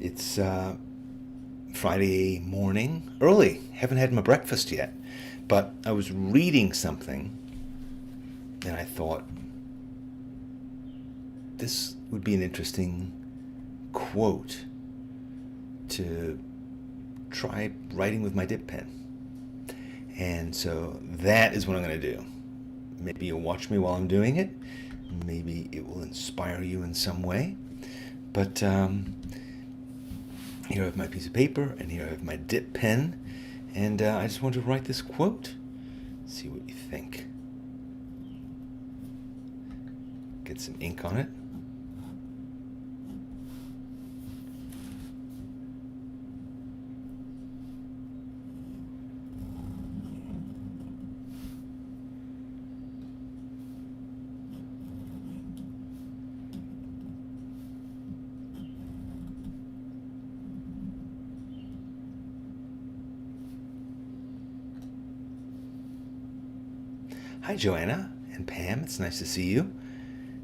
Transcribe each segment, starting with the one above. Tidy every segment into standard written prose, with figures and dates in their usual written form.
It's Friday morning, early. Haven't had my breakfast yet. But I was reading something and I thought this would be an interesting quote to try writing with my dip pen. And so that is what I'm going to do. Maybe you'll watch me while I'm doing it. Maybe it will inspire you in some way. But here I have my piece of paper, and here I have my dip pen. And I just want to write this quote. See what you think. Get some ink on it. Hi, Joanna and Pam. It's nice to see you.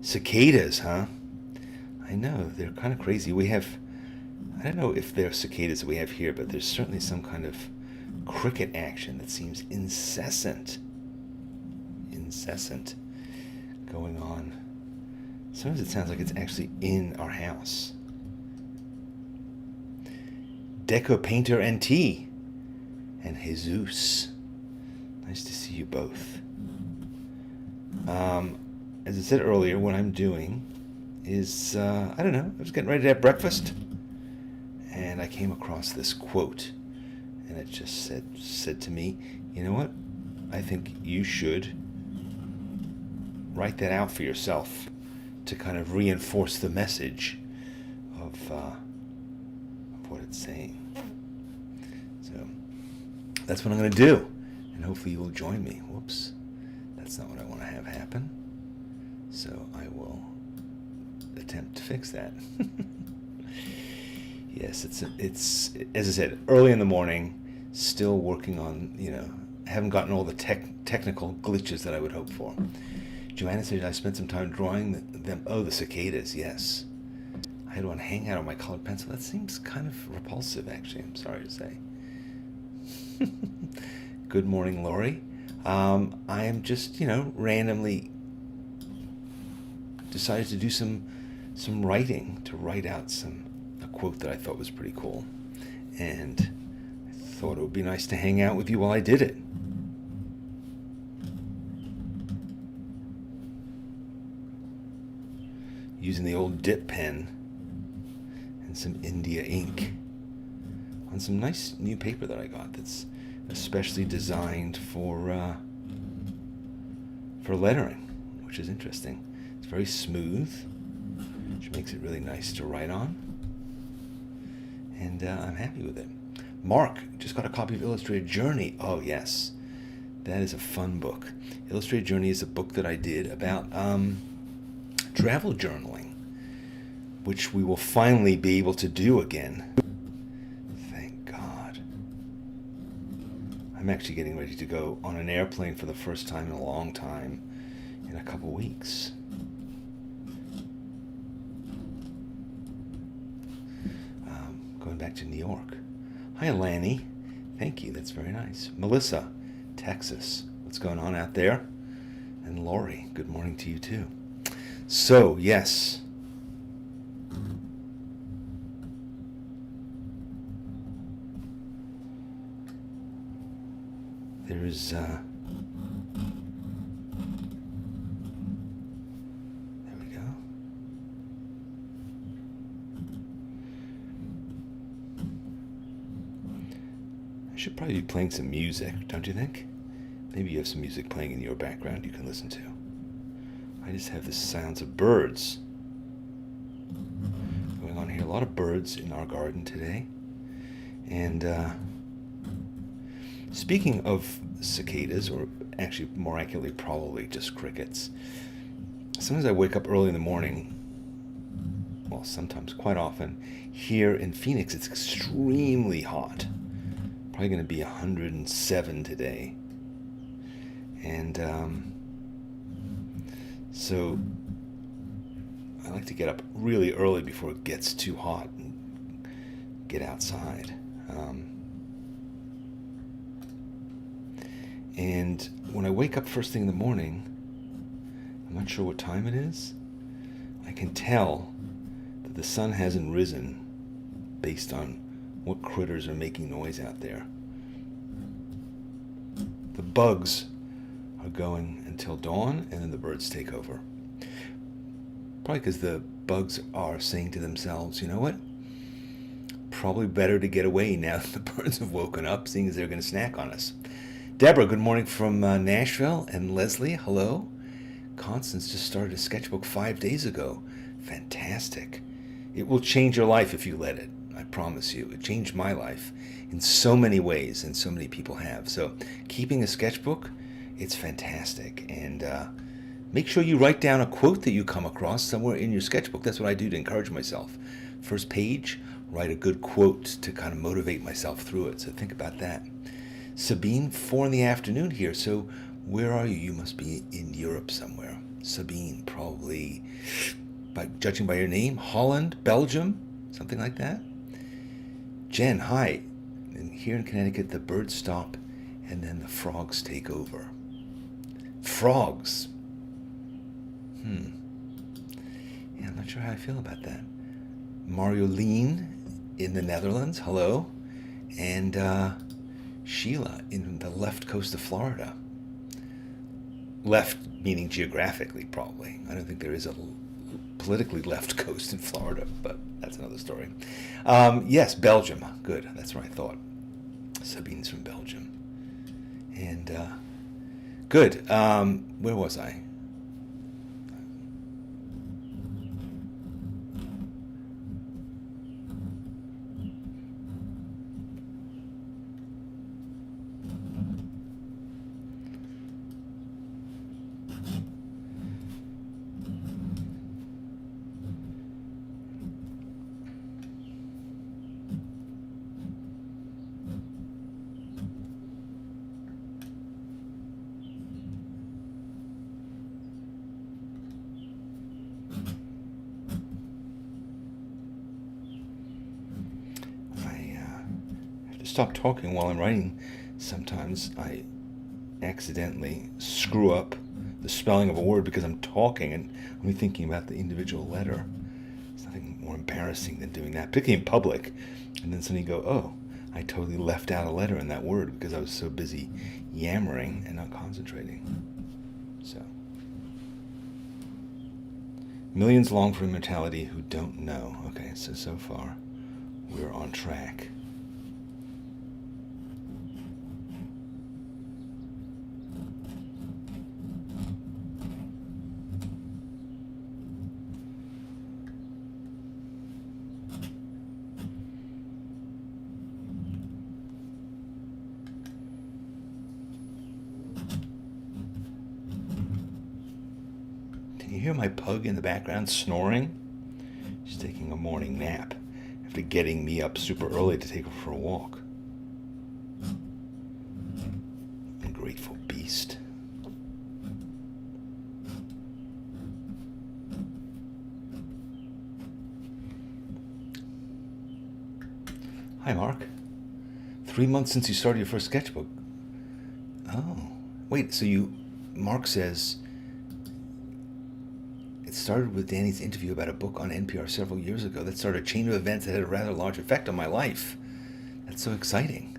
Cicadas, huh? I know, they're kind of crazy. I don't know if they're cicadas that we have here, but there's certainly some kind of cricket action that seems incessant going on. Sometimes it sounds like it's actually in our house. Deco Painter NT and Jesus. Nice to see you both. As I said earlier, what I'm doing is, I don't know, I was getting ready to have breakfast, and I came across this quote, and it just said to me, you know what, I think you should write that out for yourself to kind of reinforce the message of what it's saying. So that's what I'm going to do, and hopefully you will join me. Whoops. That's not what I want to have happen. So I will attempt to fix that. Yes, it's as I said, early in the morning, still working on, haven't gotten all the technical glitches that I would hope for. Joanna said I spent some time drawing them. Oh, the cicadas, yes. I had one hang out on my colored pencil. That seems kind of repulsive, actually. I'm sorry to say. Good morning, Lori. I am just, randomly decided to do some writing, to write out a quote that I thought was pretty cool. And I thought it would be nice to hang out with you while I did it. Using the old dip pen and some India ink on some nice new paper that I got that's especially designed for lettering, which is interesting. It's very smooth, which makes it really nice to write on, and I'm happy with it. Mark just got a copy of Illustrated Journey. Oh yes, that is a fun book. Illustrated Journey is a book that I did about travel journaling, which we will finally be able to do again. I'm actually getting ready to go on an airplane for the first time in a long time in a couple weeks. Going back to New York. Hi, Lanny. Thank you. That's very nice. Melissa, Texas. What's going on out there? And Lori, good morning to you too. So, yes. There's there we go. I should probably be playing some music, don't you think? Maybe you have some music playing in your background you can listen to. I just have the sounds of birds going on here. A lot of birds in our garden today. And speaking of cicadas, or actually more accurately probably just crickets, sometimes I wake up early in the morning, well, sometimes, quite often. Here in Phoenix it's extremely hot, probably going to be 107 today, and so I like to get up really early before it gets too hot and get outside. And when I wake up first thing in the morning, I'm not sure what time it is. I can tell that the sun hasn't risen based on what critters are making noise out there. The bugs are going until dawn, and then the birds take over. Probably because the bugs are saying to themselves, you know what? Probably better to get away now that the birds have woken up, seeing as they're going to snack on us. Deborah, good morning from Nashville. And Leslie, hello. Constance just started a sketchbook 5 days ago. Fantastic. It will change your life if you let it. I promise you. It changed my life in so many ways, and so many people have. So keeping a sketchbook, it's fantastic. And make sure you write down a quote that you come across somewhere in your sketchbook. That's what I do to encourage myself. First page, write a good quote to kind of motivate myself through it. So think about that. Sabine, 4 in the afternoon here. So where are you? You must be in Europe somewhere. Sabine, probably, judging by your name, Holland, Belgium, something like that. Jen, hi. And here in Connecticut, the birds stop and then the frogs take over. Frogs. Yeah, I'm not sure how I feel about that. Marjolein in the Netherlands, hello. And Sheila in the left coast of Florida. Left meaning geographically, probably. I don't think there is a politically left coast in Florida, but that's another story. Yes, Belgium. Good, that's what I thought. Sabine's from Belgium. And good. Where was I? Stop talking while I'm writing. Sometimes I accidentally screw up the spelling of a word because I'm talking and I'm thinking about the individual letter. There's nothing more embarrassing than doing that, particularly in public. And then suddenly you go, oh, I totally left out a letter in that word because I was so busy yammering and not concentrating. So, millions long for immortality who don't know. Okay, so far we're on track. You hear my pug in the background snoring? She's taking a morning nap after getting me up super early to take her for a walk. Ungrateful beast. Hi, Mark. 3 months since you started your first sketchbook. Oh, wait, so Mark says, it started with Danny's interview about a book on NPR several years ago that started a chain of events that had a rather large effect on my life. That's so exciting.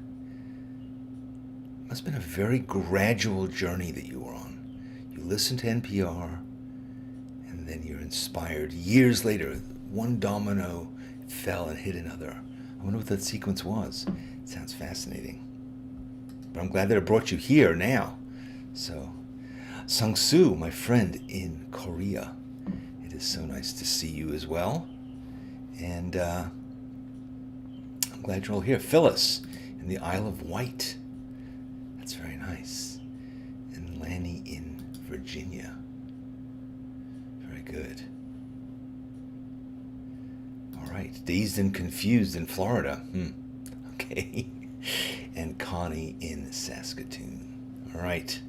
It must have been a very gradual journey that you were on. You listened to NPR, and then you're inspired. Years later, one domino fell and hit another. I wonder what that sequence was. It sounds fascinating. But I'm glad that it brought you here now. So, Sung-Soo, my friend in Korea. It is so nice to see you as well. And I'm glad you're all here. Phyllis in the Isle of Wight. That's very nice. And Lanny in Virginia. Very good. All right. Dazed and Confused in Florida. Okay. And Connie in Saskatoon. All right.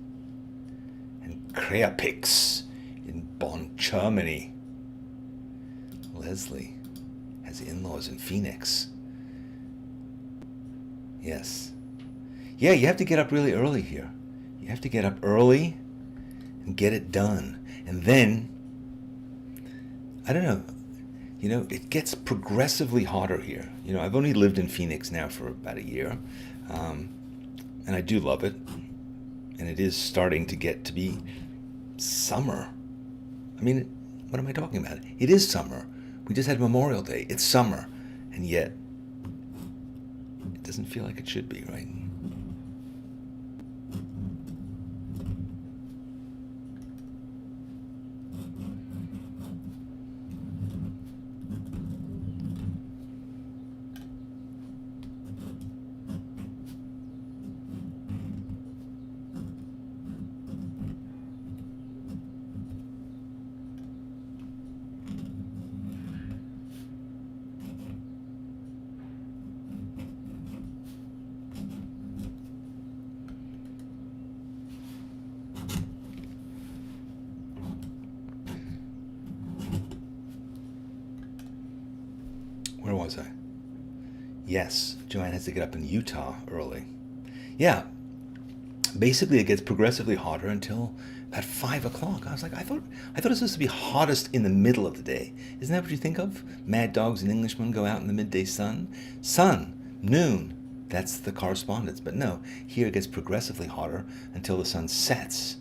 And Creapix in Bonn, Germany. Leslie has in-laws in Phoenix. Yes. Yeah, you have to get up really early here. You have to get up early and get it done. And then, I don't know, it gets progressively hotter here. I've only lived in Phoenix now for about a year, and I do love it. And it is starting to get to be summer. I mean, what am I talking about? It is summer. We just had Memorial Day. It's summer. And yet, it doesn't feel like it should be, right? Where was I? Yes, Joanne has to get up in Utah early. Yeah, basically it gets progressively hotter until about 5 o'clock. I was like, I thought it was supposed to be hottest in the middle of the day. Isn't that what you think of? Mad dogs and Englishmen go out in the midday sun. Sun, noon. That's the correspondence. But no, here it gets progressively hotter until the sun sets.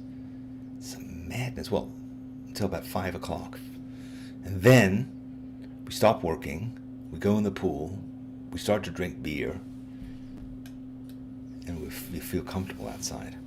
It's a madness. Well, until about 5 o'clock. And then we stop working. We go in the pool, we start to drink beer, and we feel comfortable outside.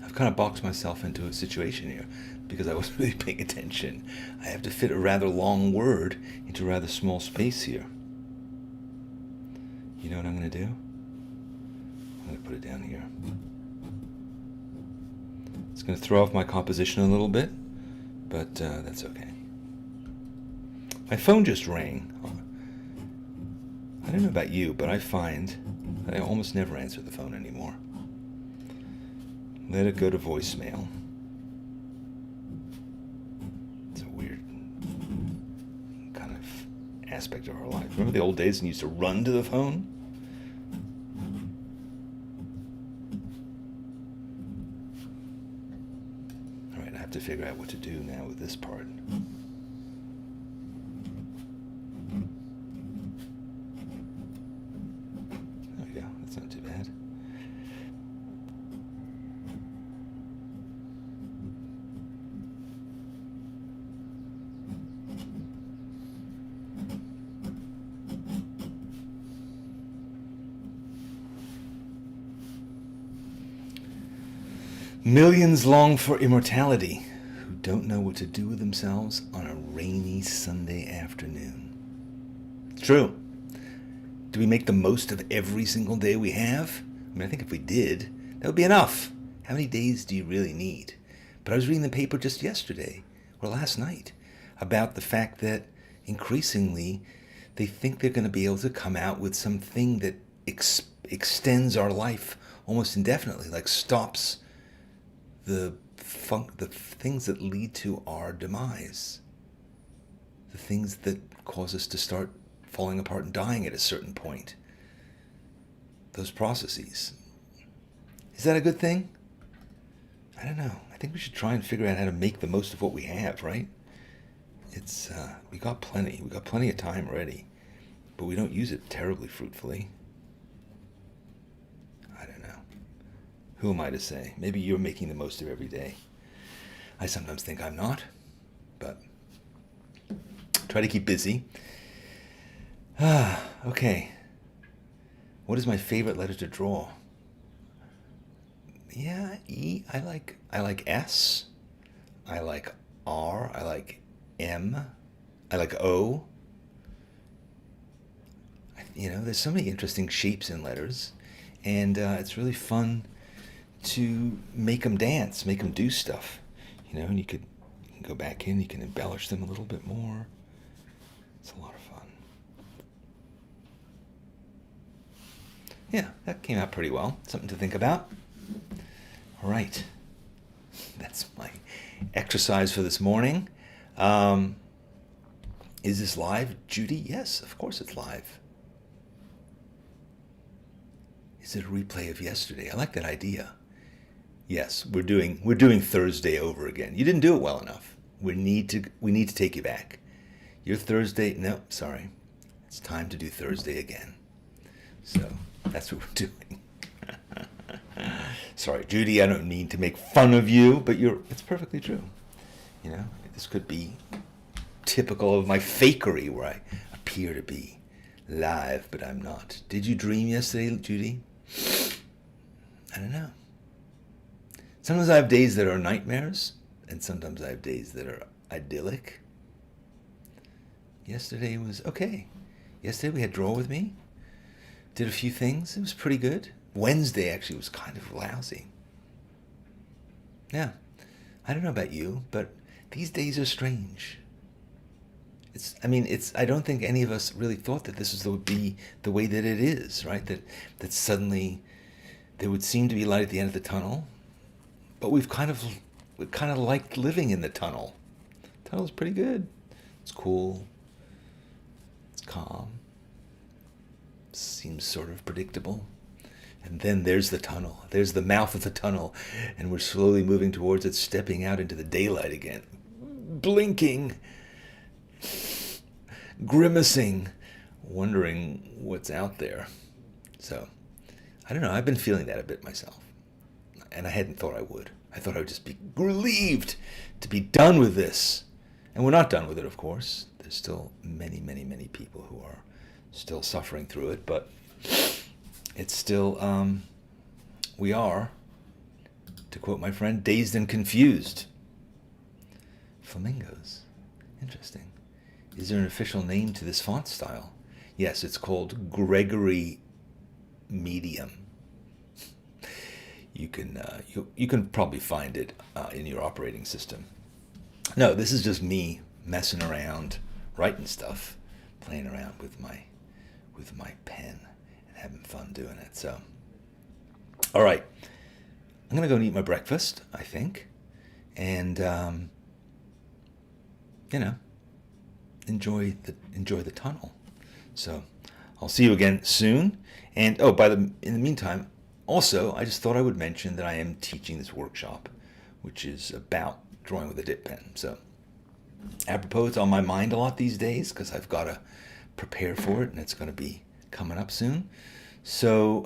I've kind of boxed myself into a situation here because I wasn't really paying attention. I have to fit a rather long word into a rather small space here. You know what I'm going to do? I'm going to put it down here. It's going to throw off my composition a little bit, but that's okay. My phone just rang. I don't know about you, but I find that I almost never answer the phone anymore. Let it go to voicemail. It's a weird kind of aspect of our life. Remember the old days when you used to run to the phone? All right, I have to figure out what to do now with this part. There we go. That's not too bad. Millions long for immortality who don't know what to do with themselves on a rainy Sunday afternoon. It's true. Do we make the most of every single day we have? I mean, I think if we did, that would be enough. How many days do you really need? But I was reading the paper just yesterday, or last night, about the fact that increasingly they think they're going to be able to come out with something that extends our life almost indefinitely, like stops the things that lead to our demise, the things that cause us to start falling apart and dying at a certain point. Those processes. Is that a good thing? I don't know. I think we should try and figure out how to make the most of what we have, right? It's we got plenty. We got plenty of time already, but we don't use it terribly fruitfully. I don't know. Who am I to say? Maybe you're making the most of every day. I sometimes think I'm not, but try to keep busy. Okay. What is my favorite letter to draw? Yeah, E. I like S. I like R. I like M. I like O. There's so many interesting shapes in letters, and it's really fun to make them dance, make them do stuff. And you can go back in, you can embellish them a little bit more. It's a lot of fun. Yeah, that came out pretty well. Something to think about. All right. That's my exercise for this morning. Is this live, Judy? Yes, of course it's live. Is it a replay of yesterday? I like that idea. Yes, we're doing Thursday over again. You didn't do it well enough. We need to take you back. Your Thursday. No, sorry. It's time to do Thursday again. So that's what we're doing. Sorry, Judy. I don't mean to make fun of you, but it's perfectly true. This could be typical of my fakery, where I appear to be live, but I'm not. Did you dream yesterday, Judy? I don't know. Sometimes I have days that are nightmares, and sometimes I have days that are idyllic. Yesterday was okay. Yesterday we had Draw With Me. Did a few things. It was pretty good. Wednesday actually was kind of lousy. Yeah. I don't know about you, but these days are strange. I don't think any of us really thought that this would be the way that it is, right? That suddenly there would seem to be light at the end of the tunnel, but we've kind of liked living in the tunnel. The tunnel's pretty good. It's cool. It's calm. Seems sort of predictable. And then there's the tunnel. There's the mouth of the tunnel, and we're slowly moving towards it, stepping out into the daylight again. Blinking. Grimacing, wondering what's out there. So, I don't know. I've been feeling that a bit myself. And I hadn't thought I would. I thought I would just be relieved to be done with this. And we're not done with it, of course. There's still many, many, many people who are still suffering through it. But it's still, we are, to quote my friend, dazed and confused. Flamingos. Interesting. Is there an official name to this font style? Yes, it's called Gregory Medium. You can probably find it in your operating system. No, this is just me messing around, writing stuff, playing around with my pen and having fun doing it. So, all right, I'm gonna go and eat my breakfast, I think, and enjoy the tunnel. So I'll see you again soon. And in the meantime, also, I just thought I would mention that I am teaching this workshop, which is about drawing with a dip pen. So apropos, it's on my mind a lot these days because I've got to prepare for it, and it's going to be coming up soon. So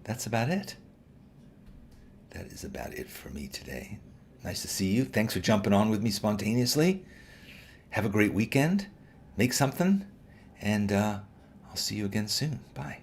that's about it. That is about it for me today. Nice to see you. Thanks for jumping on with me spontaneously. Have a great weekend. Make something. And I'll see you again soon. Bye.